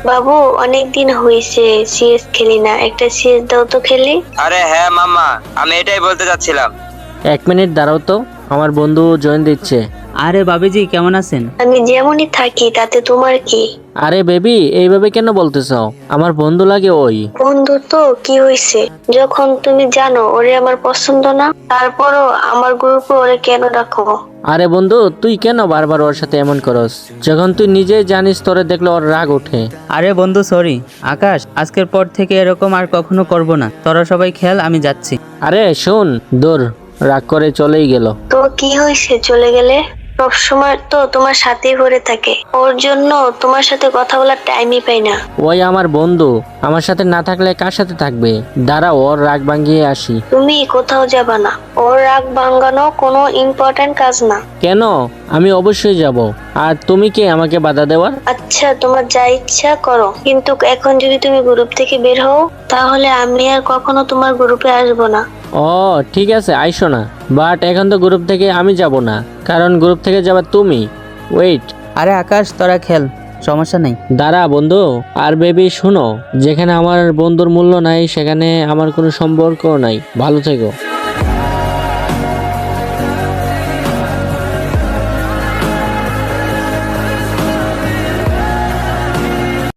বাবু অনেক দিন হয়েছে সিএস খেলি না, একটা সিএস দাও তো খেলি। আরে হ্যাঁ মামা, আমি এটাই বলতে চাচ্ছিলাম। 1 মিনিট দাঁড়াও তো, আমার বন্ধু জয়েন দিচ্ছে। আরে বাবিজি কেমন আছেন? আমি যেমনই থাকি তাতে তোমার কি? আরে বেবি, এইভাবে কেন বলতেছ? আমার বন্ধু লাগে ওই। বন্ধু তো কি হয়েছে, যখন তুমি জানো ওরে আমার পছন্দ না, তারপরও আমার গ্রুপে ওরে কেন রাখো? আরে বন্ধু, তুই কেন বারবার ওর সাথে এমন করস? যখন তুই নিজে জানিস তোরে দেখলে ওর রাগ ওঠে। আরে বন্ধু সরি। আকাশ, আজকের পর থেকে এরকম আর কখনো করব না। তোরা সবাই খেল, আমি যাচ্ছি। আরে শোন, দূর, রাগ করে চলেই গেল। তো কি হয়েছে চলে গেলে? সবসময় তো তোমার সাথেই ঘুরে থাকে, ওর জন্য তোমার সাথে কথা বলার টাইমই পাই না। ওই আমার বন্ধু, আমার সাথে না থাকলে কার সাথে থাকবে? দাঁড়া, ওর রাগ ভাঙিয়ে আসি। তুমি কোথাও যাবা না, ওর রাগ ভাঙানো কোনো ইম্পর্টেন্ট কাজ না। কেন? আমি অবশ্যই যাব। আর তুমি কে আমাকে বাধা দেওয়ার? আচ্ছা তোমার যা ইচ্ছা করো, কিন্তু এখন যদি তুমি গ্রুপ থেকে বের হও তাহলে আমি আর কখনো তোমার গ্রুপে আসবো না। ও ঠিক আছে, আইসো না। বাট এখন তো গ্রুপ থেকে আমি যাব না, কারণ গ্রুপ থেকে যাবে তুমি। ওয়েট। আরে আকাশ, তোরা খেল, সমস্যা নেই। দাঁড়া বন্ধু। আর বেবি শুনো, যেখানে আমার বন্ধুর মূল্য নাই সেখানে আমার কোনো সম্পর্ক নাই। ভালো থেকো।